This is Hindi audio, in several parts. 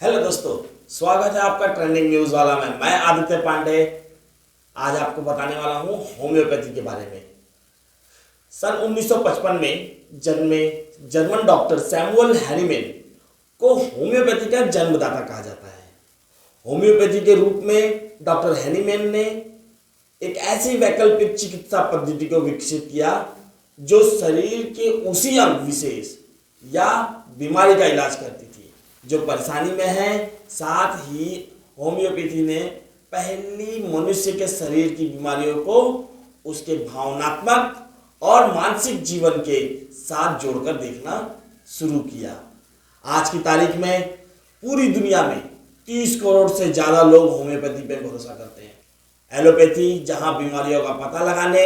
हेलो दोस्तों, स्वागत है आपका ट्रेंडिंग न्यूज वाला में। मैं आदित्य पांडे आज आपको बताने वाला हूं होम्योपैथी के बारे में। सन 1955 में जन्मे जर्मन डॉक्टर सैमुअल हैनीमैन को होम्योपैथी का जन्मदाता कहा जाता है। होम्योपैथी के रूप में डॉक्टर हैनीमैन ने एक ऐसी वैकल्पिक चिकित्सा पद्धति को विकसित किया जो शरीर के उसी अंग विशेष या बीमारी का इलाज करती थी जो परेशानी में है। साथ ही होम्योपैथी ने पहली मनुष्य के शरीर की बीमारियों को उसके भावनात्मक और मानसिक जीवन के साथ जोड़कर देखना शुरू किया। आज की तारीख में पूरी दुनिया में 30 करोड़ से ज़्यादा लोग होम्योपैथी पर भरोसा करते हैं। एलोपैथी जहां बीमारियों का पता लगाने,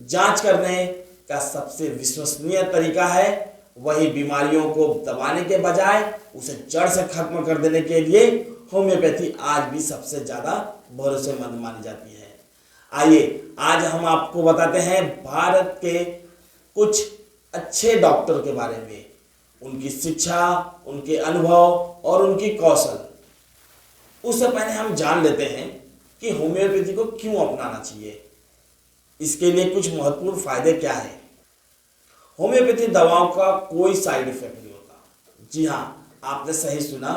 जांच करने का सबसे विश्वसनीय तरीका है, वही बीमारियों को दबाने के बजाय उसे जड़ से खत्म कर देने के लिए होम्योपैथी आज भी सबसे ज़्यादा भरोसेमंद मानी जाती है। आइए आज हम आपको बताते हैं भारत के कुछ अच्छे डॉक्टर के बारे में, उनकी शिक्षा, उनके अनुभव और उनकी कौशल। उससे पहले हम जान लेते हैं कि होम्योपैथी को क्यों अपनाना चाहिए, इसके लिए कुछ महत्वपूर्ण फायदे क्या है। होम्योपैथी दवाओं का कोई साइड इफेक्ट नहीं होता। जी हाँ, आपने सही सुना,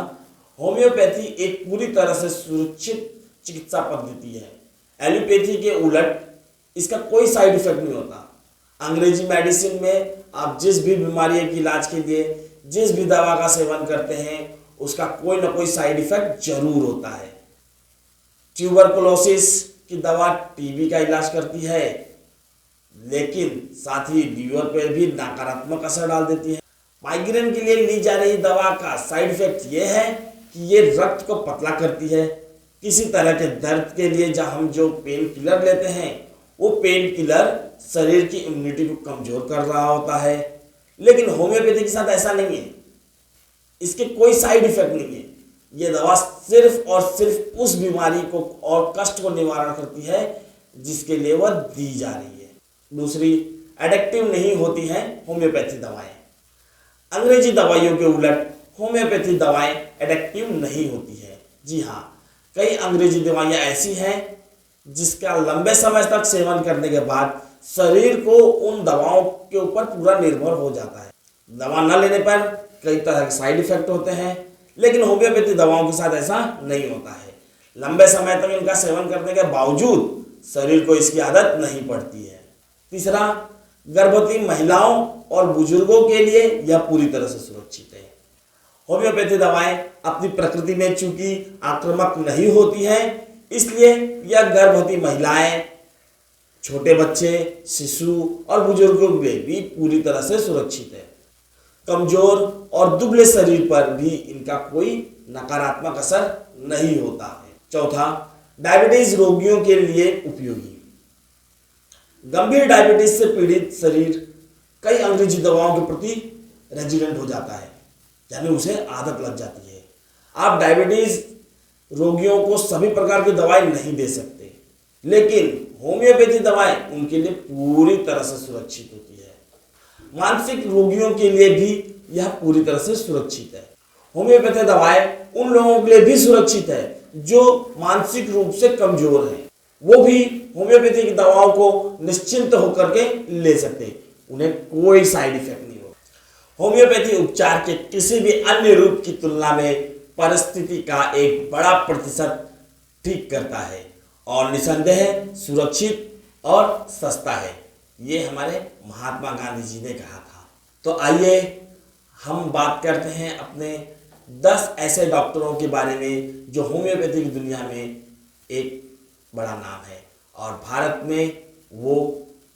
होम्योपैथी एक पूरी तरह से सुरक्षित चिकित्सा पद्धति है। एलोपैथी के उलट इसका कोई साइड इफेक्ट नहीं होता। अंग्रेजी मेडिसिन में आप जिस भी बीमारी के इलाज के लिए जिस भी दवा का सेवन करते हैं उसका कोई ना कोई साइड इफेक्ट जरूर होता है। ट्यूबरकुलोसिस की दवा टीबी का इलाज करती है, लेकिन साथ ही लीवर पर भी नकारात्मक असर डाल देती है। माइग्रेन के लिए ली जा रही दवा का साइड इफेक्ट यह है कि ये रक्त को पतला करती है। किसी तरह के दर्द के लिए जब हम जो पेन किलर लेते हैं वो पेन किलर शरीर की इम्यूनिटी को कमजोर कर रहा होता है, लेकिन होम्योपैथी के साथ ऐसा नहीं है। इसके कोई साइड इफेक्ट नहीं है। ये दवा सिर्फ और सिर्फ उस बीमारी को और कष्ट को निवारण करती है जिसके लिए वह दी जा रही है। दूसरी, एडिक्टिव नहीं होती हैं होम्योपैथी दवाएं। अंग्रेजी दवाइयों के उलट होम्योपैथी दवाएं एडिक्टिव नहीं होती है। जी हाँ, कई अंग्रेजी दवाइयाँ ऐसी हैं जिसका लंबे समय तक सेवन करने के बाद शरीर को उन दवाओं के ऊपर पूरा निर्भर हो जाता है। दवा न लेने पर कई तरह के साइड इफेक्ट होते हैं, लेकिन होम्योपैथी दवाओं के साथ ऐसा नहीं होता है। लंबे समय तक इनका सेवन करने के बावजूद शरीर को इसकी आदत नहीं पड़ती है। तीसरा, गर्भवती महिलाओं और बुजुर्गों के लिए यह पूरी तरह से सुरक्षित है। होम्योपैथी दवाएं अपनी प्रकृति में चूंकि आक्रामक नहीं होती हैं, इसलिए यह गर्भवती महिलाएं, छोटे बच्चे, शिशु और बुजुर्गों के लिए भी पूरी तरह से सुरक्षित है। कमजोर और दुबले शरीर पर भी इनका कोई नकारात्मक असर नहीं होता है। चौथा, डायबिटीज रोगियों के लिए उपयोगी। गंभीर डायबिटीज से पीड़ित शरीर कई अंग्रेजी दवाओं के प्रति रेजिडेंट हो जाता है, यानी उसे आदत लग जाती है। आप डायबिटीज रोगियों को सभी प्रकार की दवाएं नहीं दे सकते, लेकिन होम्योपैथी दवाएं उनके लिए पूरी तरह से सुरक्षित होती है। मानसिक रोगियों के लिए भी यह पूरी तरह से सुरक्षित है। होम्योपैथी दवाएं उन लोगों के लिए भी सुरक्षित है जो मानसिक रूप से कमजोर हैं। वो भी होम्योपैथी की दवाओं को निश्चिंत होकर के ले सकते हैं, उन्हें कोई साइड इफेक्ट नहीं होगा। होम्योपैथी उपचार के किसी भी अन्य रूप की तुलना में परिस्थिति का एक बड़ा प्रतिशत ठीक करता है और निसंदेह सुरक्षित और सस्ता है। ये हमारे महात्मा गांधी जी ने कहा था। तो आइए हम बात करते हैं अपने 10 ऐसे डॉक्टरों के बारे में जो होम्योपैथी की दुनिया में एक बड़ा नाम है और भारत में वो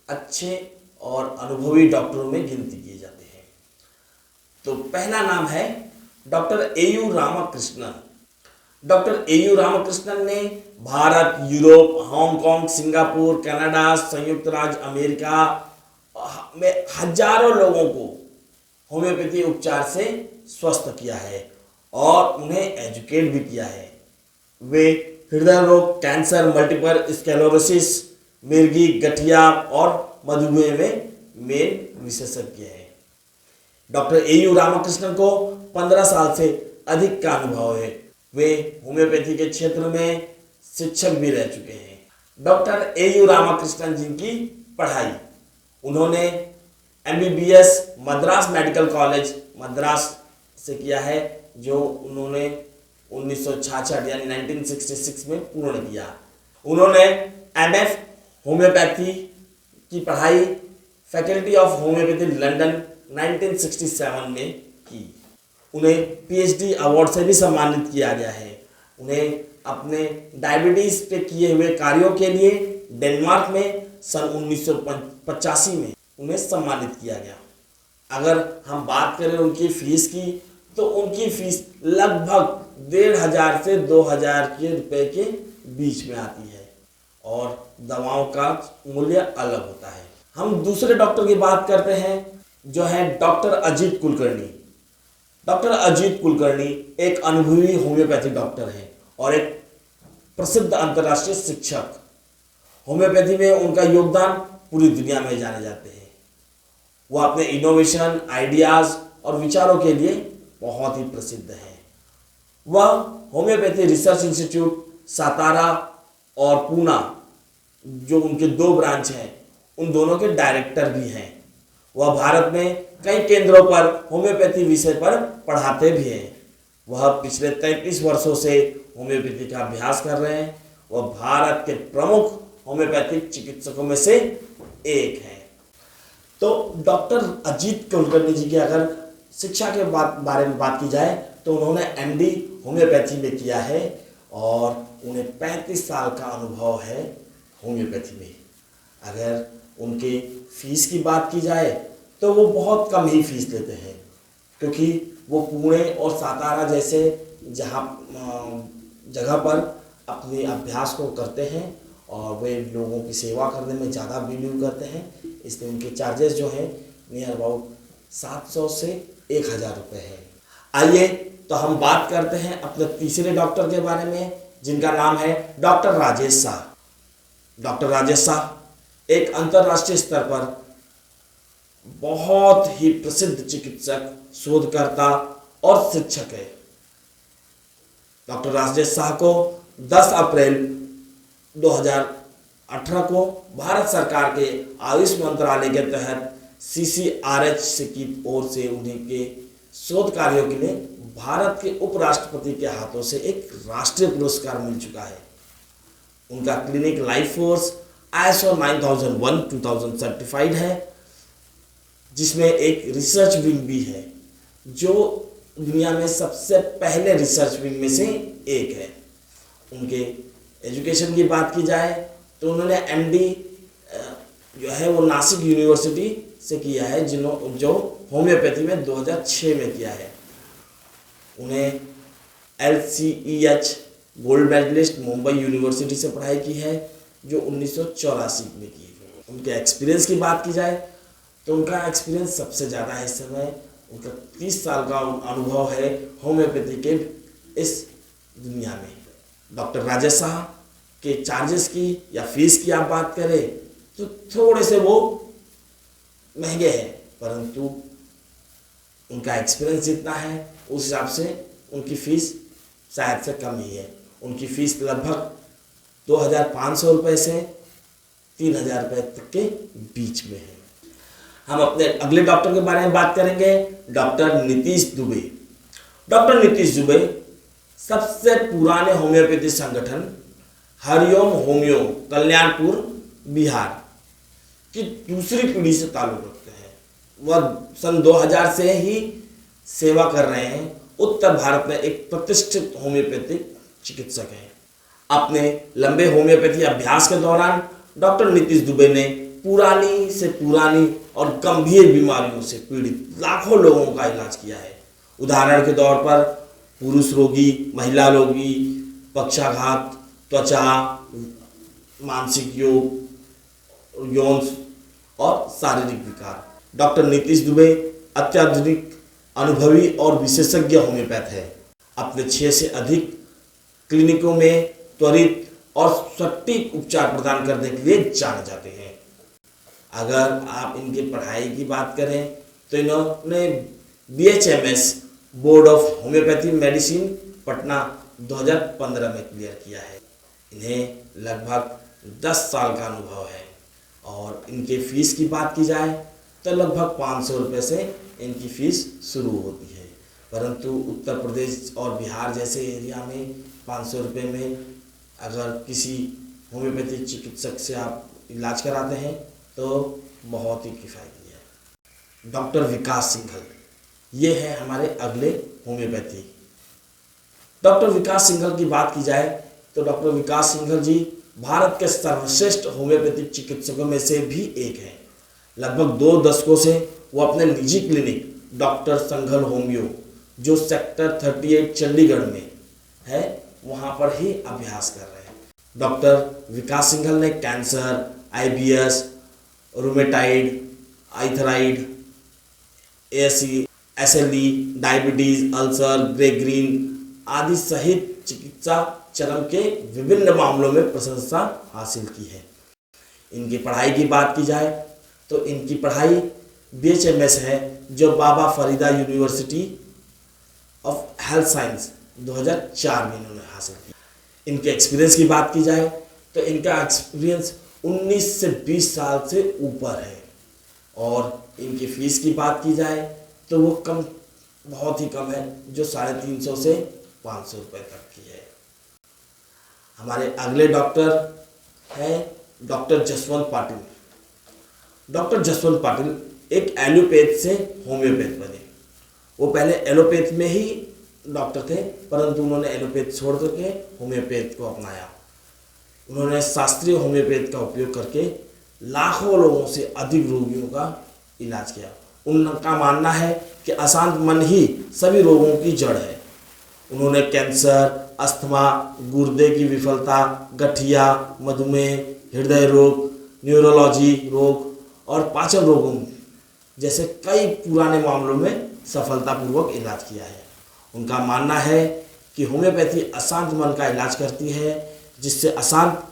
अच्छे और अनुभवी डॉक्टरों में गिनती किए जाते हैं। तो पहला नाम है doctor A U Ramakrishnan. Doctor A U Ramakrishnan ने Bharat, Europe, Hong Kong, Singapore, Canada, संयुक्त राज्य अमेरिका में हजारों लोगों को होम्योपैथी उपचार से स्वस्थ किया है और उन्हें एजुकेट भी किया है। वे हृदय रोग, कैंसर, मल्टीपल स्क्लेरोसिस, मिर्गी, गठिया और मधुमेह में मेन विशेषज्ञ हैं। डॉक्टर एयू रामकृष्णन को 15 साल से अधिक का अनुभव है वे होम्योपैथी के क्षेत्र में शिक्षक भी रह चुके हैं। Doctor AU. रामाकृष्णन जी की पढ़ाई, उन्होंने MBBS Madras medical college Madras से किया है, जो उन्होंने 1966 यानी 1966 में पूर्ण किया। उन्होंने MF होम्योपैथी की पढ़ाई फैकल्टी ऑफ होम्योपैथी लंदन 1967 में की। उन्हें PhD अवार्ड से भी सम्मानित किया गया है। उन्हें अपने डायबिटीज पे किए हुए कार्यों के लिए डेनमार्क में सन 1985 में उन्हें सम्मानित किया गया। अगर हम बात करें उनकी फीस की, तो उनकी फीस लगभग 1,500 से 2,000 के रुपए के बीच में आती है और दवाओं का मूल्य अलग होता है। हम दूसरे डॉक्टर की बात करते हैं, जो है डॉक्टर अजीत कुलकर्णी। डॉक्टर अजीत कुलकर्णी एक अनुभवी होम्योपैथी डॉक्टर हैं और एक प्रसिद्ध अंतर्राष्ट्रीय शिक्षक। होम्योपैथी में उनका योगदान पूरी दुनिया में जाने जाते हैं। वह अपने इनोवेशन, आइडियाज और विचारों के लिए बहुत ही प्रसिद्ध है। वह होम्योपैथी रिसर्च इंस्टीट्यूट सातारा और पूना, जो उनके 2 ब्रांच हैं, उन दोनों के डायरेक्टर भी हैं। वह भारत में कई केंद्रों पर होम्योपैथी विषय पर पढ़ाते भी हैं। वह पिछले 33 वर्षों से होम्योपैथी का अभ्यास कर रहे हैं। वह भारत के प्रमुख होम्योपैथिक चिकित्सकों में से एक हैं। तो डॉक्टर अजीत कुलकर्णी जी की अगर शिक्षा के बारे में बात की जाए, तो उन्होंने MD होम्योपैथी में किया है और उन्हें 35 साल का अनुभव है होम्योपैथी में। अगर उनके फीस की बात की जाए, तो वो बहुत कम ही फीस लेते हैं, क्योंकि वो पुणे और सातारा जैसे जगह पर अपने अभ्यास को करते हैं और वे लोगों की सेवा करने में ज़्यादा बिलीव करते हैं। इसलिए उनके चार्जेस जो हैं नियर अबाउट 700 से 1,000 रुपये है। आइए तो हम बात करते हैं अपने तीसरे डॉक्टर के बारे में, जिनका नाम है डॉक्टर राजेश शाह। डॉक्टर राजेश शाह एक अंतर्राष्ट्रीय स्तर पर बहुत ही प्रसिद्ध चिकित्सक, शोधकर्ता और शिक्षक है। डॉक्टर राजेश शाह को 10 अप्रैल 2018 को भारत सरकार के आयुष मंत्रालय के तहत CCRH की ओर से उन्हीं के शोध कार्यों के लिए भारत के उपराष्ट्रपति के हाथों से एक राष्ट्रीय पुरस्कार मिल चुका है। उनका clinic life force ISO 9001:2000 certified है, जिसमें एक रिसर्च विंग भी है, जो दुनिया में सबसे पहले रिसर्च विंग में से एक है। उनके एजुकेशन की बात की जाए, तो उन्होंने MD जो है वो नासिक यूनिवर्सिटी से किया है, जो होम्योपैथी में 2006 में किया है। उन्हें LCEH gold medalist Mumbai university से पढ़ाई की है, जो 1984 में की है। उनके एक्सपीरियंस की बात की जाए, तो उनका एक्सपीरियंस सबसे ज़्यादा है इस समय। उनका 30 साल का अनुभव है होम्योपैथी के इस दुनिया में। डॉक्टर राजेश शाह के चार्जेस की या फीस की आप बात करें, तो थोड़े से वो महंगे हैं, परंतु उनका एक्सपीरियंस जितना है उस हिसाब से उनकी फ़ीस शायद से कम ही है। उनकी फ़ीस लगभग 2,500 रुपये से 3,000 रुपये तक के बीच में है। हम अपने अगले डॉक्टर के बारे में बात करेंगे, डॉक्टर नीतीश दुबे। डॉक्टर नीतीश दुबे सबसे पुराने होम्योपैथी संगठन हरिओम होम्यो कल्याणपुर बिहार की दूसरी पीढ़ी से ताल्लुक़ रखते हैं। वह सन 2000 से ही सेवा कर रहे हैं। उत्तर भारत में एक प्रतिष्ठित होम्योपैथिक चिकित्सक हैं। अपने लंबे होम्योपैथी अभ्यास के दौरान डॉक्टर नीतीश दुबे ने पुरानी से पुरानी और गंभीर बीमारियों से पीड़ित लाखों लोगों का इलाज किया है। उदाहरण के तौर पर पुरुष रोगी, महिला रोगी, पक्षाघात, त्वचा, मानसिक यौन और शारीरिक विकार। डॉक्टर नीतीश दुबे अत्याधुनिक, अनुभवी और विशेषज्ञ होम्योपैथ है। अपने 6 से अधिक क्लिनिकों में त्वरित और सटीक उपचार प्रदान करने के लिए जाने जाते हैं। अगर आप इनकी पढ़ाई की बात करें, तो इन्होंने BHMS board of homeopathy medicine Patna 2015 में क्लियर किया है। इन्हें लगभग 10 साल का अनुभव है और इनके फीस की बात की जाए तो लगभग 500 रुपये से इनकी फीस शुरू होती है, परंतु उत्तर प्रदेश और बिहार जैसे एरिया में 500 रुपये में अगर किसी होम्योपैथिक चिकित्सक से आप इलाज कराते हैं तो बहुत ही किफ़ायती है। डॉक्टर विकास सिंघल, ये है हमारे अगले होम्योपैथी। डॉक्टर विकास सिंघल की बात की जाए तो डॉक्टर विकास सिंघल जी भारत के सर्वश्रेष्ठ होम्योपैथिक चिकित्सकों में से भी एक हैं। लगभग 2 दशकों से वो अपने निजी क्लिनिक डॉक्टर संघल होम्यो, जो सेक्टर 38 चंडीगढ़ में है, वहाँ पर ही अभ्यास कर रहे हैं। डॉक्टर विकास सिंघल ने cancer, IBS, rheumatoid, arthritis, SLE, diabetes, ulcer, gangrene आदि सहित चिकित्सा चरम के विभिन्न मामलों में प्रशंसा हासिल की है। इनकी पढ़ाई की बात की जाए तो इनकी पढ़ाई BHMS है, जो Baba Farida university of health science 2004 में इन्होंने हासिल की। इनके एक्सपीरियंस की बात की जाए तो इनका एक्सपीरियंस 19 से 20 साल से ऊपर है और इनकी फ़ीस की बात की जाए तो वो बहुत ही कम है, जो 350 से 500 रुपये तक की है। हमारे अगले डॉक्टर हैं डॉक्टर जसवंत पाटिल। डॉक्टर जसवंत पाटिल एक एलोपैथ से होम्योपैथ बने। वो पहले एलोपैथ में ही डॉक्टर थे, परंतु उन्होंने एलोपैथ छोड़ करके होम्योपैथ को अपनाया। उन्होंने शास्त्रीय होम्योपैथ का उपयोग करके लाखों लोगों से अधिक रोगियों का इलाज किया। उनका मानना है कि अशांत मन ही सभी रोगों की जड़ है। उन्होंने कैंसर, अस्थमा, गुर्दे की विफलता, गठिया, मधुमेह, हृदय रोग, न्यूरोलॉजी रोग और पाचन रोगों जैसे कई पुराने मामलों में सफलतापूर्वक इलाज किया है। उनका मानना है कि होम्योपैथी अशांत मन का इलाज करती है, जिससे अशांत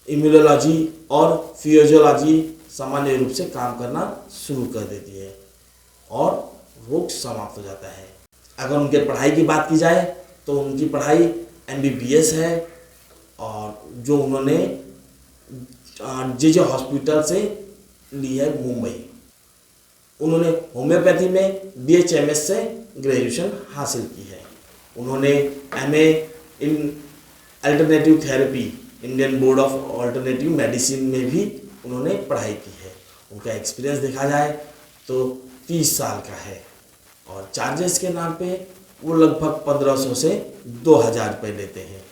इम्यूनोलॉजी और फिजियोलॉजी सामान्य रूप से काम करना शुरू कर देती है और रोग समाप्त हो जाता है। अगर उनके पढ़ाई की बात की जाए तो उनकी पढ़ाई MBBS है और जो उन्होंने JJ हॉस्पिटल से ली है मुंबई। उन्होंने होम्योपैथी में BHMS से ग्रेजुएशन हासिल की है। उन्होंने MA in alternative therapy Indian board of alternative medicine में भी उन्होंने पढ़ाई की है। उनका एक्सपीरियंस देखा जाए तो 30 साल का है और चार्जेस के नाम पे वो लगभग 1500 से 2000 रुपये लेते हैं।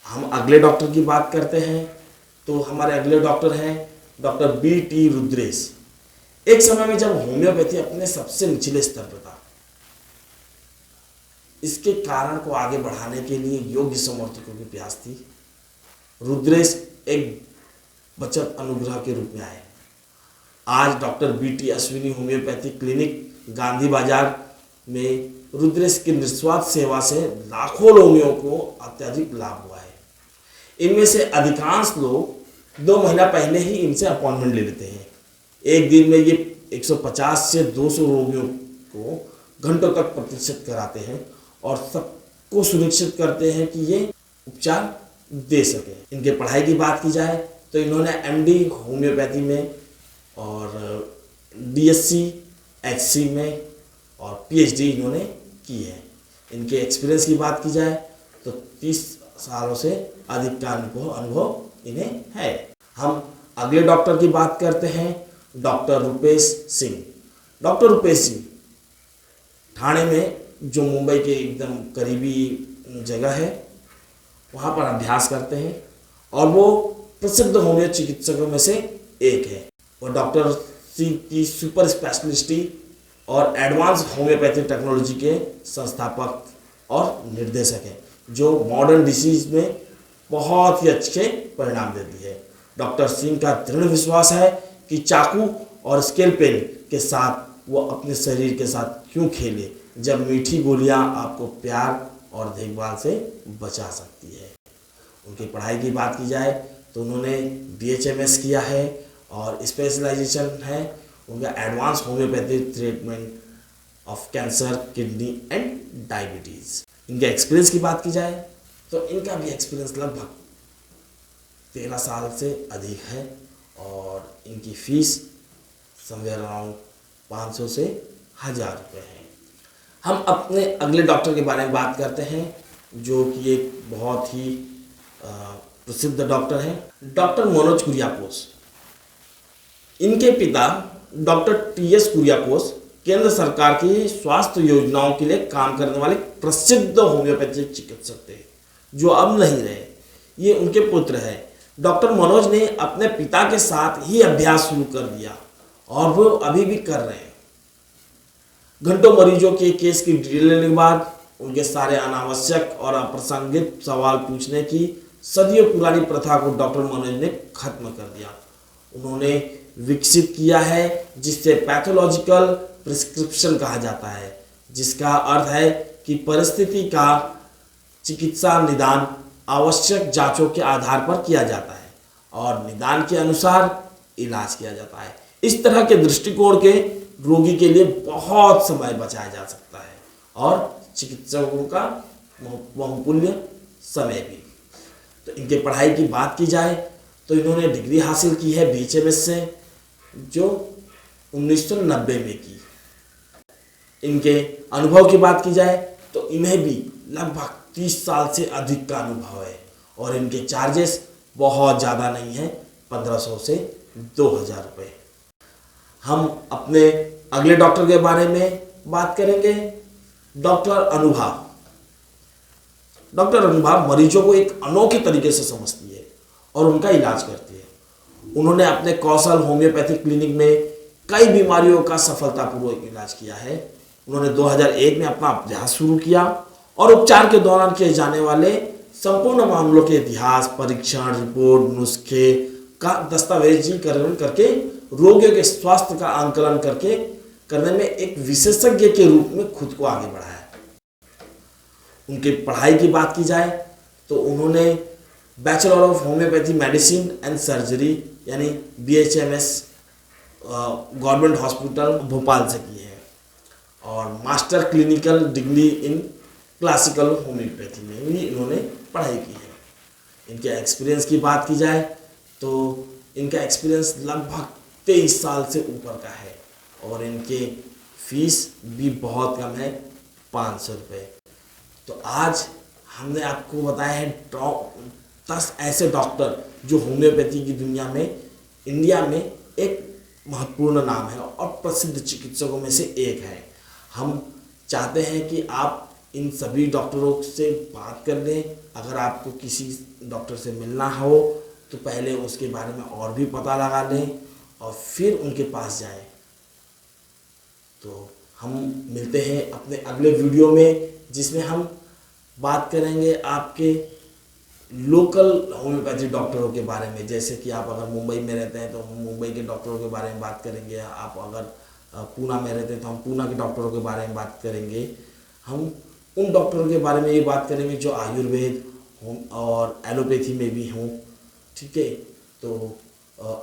हम अगले डॉक्टर की बात करते हैं तो हमारे अगले डॉक्टर हैं डॉक्टर BT रुद्रेश। एक समय में जब होम्योपैथी अपने सबसे निचले स्तर पर था, इसके कारण को आगे बढ़ाने के लिए योग्य समर्थकों की प्यास थी। रुद्रेश एक बचत अनुग्रह के रूप में आए। आज doctor BT Ashwini homeopathy clinic Gandhi बाजार में रुद्रेश की निस्वार्थ सेवा से लाखों रोगियों को अत्यधिक लाभ हुआ है। इनमें से अधिकांश लोग 2 महीना पहले ही इनसे अपॉइंटमेंट ले लेते हैं। एक दिन में ये 150 से 200 रोगियों को घंटों तक प्रतीक्षित कराते हैं और सबको सुनिश्चित करते हैं कि ये उपचार दे सके। इनके पढ़ाई की बात की जाए तो इन्होंने MD होम्योपैथी में और DSc HC में और PhD इन्होंने की है। इनके एक्सपीरियंस की बात की जाए तो 30 सालों से अधिक का अनुभव इन्हें है। हम अगले डॉक्टर की बात करते हैं डॉक्टर रुपेश सिंह। डॉक्टर रुपेश सिंह ठाणे में, जो मुंबई के एकदम करीबी जगह है, वहाँ पर अभ्यास करते हैं और वो प्रसिद्ध होम्यो चिकित्सकों में से एक है। वो डॉक्टर सिंह की सुपर स्पेशलिस्टी और एडवांस होम्योपैथी टेक्नोलॉजी के संस्थापक और निर्देशक हैं, जो मॉडर्न डिसीज में बहुत ही अच्छे परिणाम देती है। डॉक्टर सिंह का दृढ़ विश्वास है कि चाकू और स्केल पेन के साथ वो अपने शरीर के साथ क्यों खेले, जब मीठी गोलियां आपको प्यार और देखभाल से बचा सकती है। उनकी पढ़ाई की बात की जाए तो उन्होंने BHMS किया है और स्पेशलाइजेशन है उनका advance homeopathy treatment of cancer, kidney and diabetes. इनके एक्सपीरियंस की बात की जाए तो इनका भी एक्सपीरियंस लगभग 13 साल से अधिक है और इनकी फीस समवेयर अराउंड 500 से 1000 रुपये है। हम अपने अगले डॉक्टर के बारे में बात करते हैं जो कि एक बहुत ही प्रसिद्ध डॉक्टर हैं, डॉक्टर मनोज कुरियाकोस। इनके पिता डॉक्टर टी.एस. कुरियाकोस केंद्र सरकार की स्वास्थ्य योजनाओं के लिए काम करने वाले प्रसिद्ध होम्योपैथिक चिकित्सक थे जो अब नहीं रहे। ये उनके पुत्र हैं। डॉक्टर मनोज ने अपने पिता के साथ ही अभ्यास शुरू कर दिया और वो अभी भी कर रहे हैं। घंटों मरीजों के केस की डिटेल लेने के बाद उनके सारे अनावश्यक और अप्रासंगिक सवाल पूछने की सदियों पुरानी प्रथा को डॉक्टर मनोज ने खत्म कर दिया। उन्होंने विकसित किया है जिससे पैथोलॉजिकल प्रिस्क्रिप्शन कहा जाता है, जिसका अर्थ है कि परिस्थिति का चिकित्सा निदान आवश्यक जांचों के आधार पर किया जाता है और निदान के अनुसार इलाज किया जाता है। इस तरह के दृष्टिकोण के रोगी के लिए बहुत समय बचाया जा सकता है और चिकित्सकों का बहुमूल्य समय भी। तो इनके पढ़ाई की बात की जाए तो इन्होंने डिग्री हासिल की है BHMS से जो 1990 में की। इनके अनुभव की बात की जाए तो इन्हें भी लगभग 30 साल से अधिक का अनुभव है और इनके चार्जेस बहुत ज़्यादा नहीं है, 1500 से 2000 रुपये। हम अपने अगले डॉक्टर के बारे में बात करेंगे, डॉक्टर अनुभा। डॉक्टर अनुभा मरीजों को एक अनोखे तरीके से समझती है और उनका इलाज करती है। उन्होंने अपने कौशल होम्योपैथिक क्लिनिक में कई बीमारियों का सफलतापूर्वक इलाज किया है। उन्होंने 2001 में अपना अभ्यास शुरू किया और उपचार के दौरान किए जाने वाले संपूर्ण मामलों के इतिहास, परीक्षण, रिपोर्ट, नुस्खे का दस्तावेजीकरण करके रोगियों के स्वास्थ्य का आंकलन करने में एक विशेषज्ञ के रूप में खुद को आगे बढ़ाया। उनकी पढ़ाई की बात की जाए तो उन्होंने bachelor of homeopathy medicine and surgery यानी BHMS गवर्नमेंट हॉस्पिटल भोपाल से की है और master clinical degree in classical homeopathy में भी इन्होंने पढ़ाई की है। इनके एक्सपीरियंस की बात की जाए तो इनका एक्सपीरियंस लगभग 23 साल से ऊपर का है और इनके फीस भी बहुत कम है, 500 रुपये। तो आज हमने आपको बताया है 10 ऐसे डॉक्टर जो होम्योपैथी की दुनिया में इंडिया में एक महत्वपूर्ण नाम है और प्रसिद्ध चिकित्सकों में से एक है। हम चाहते हैं कि आप इन सभी डॉक्टरों से बात कर लें। अगर आपको किसी डॉक्टर से मिलना हो तो पहले उसके बारे में और भी पता लगा लें और फिर उनके पास जाएं। तो हम मिलते हैं अपने अगले वीडियो में जिसमें हम बात करेंगे आपके लोकल होम्योपैथी डॉक्टरों के बारे में। जैसे कि आप अगर मुंबई में रहते हैं तो हम मुंबई के डॉक्टरों के बारे में बात करेंगे, आप अगर पूना में रहते हैं तो हम पूना के डॉक्टरों के बारे में बात करेंगे। हम उन डॉक्टरों के बारे में ये बात करेंगे जो आयुर्वेद और एलोपैथी में भी हों, ठीक है। तो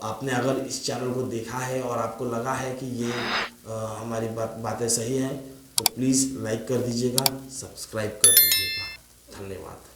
आपने अगर इस चैनल को देखा है और आपको लगा है कि ये हमारी बातें सही हैं तो प्लीज़ लाइक कर दीजिएगा, सब्सक्राइब कर दीजिएगा। धन्यवाद।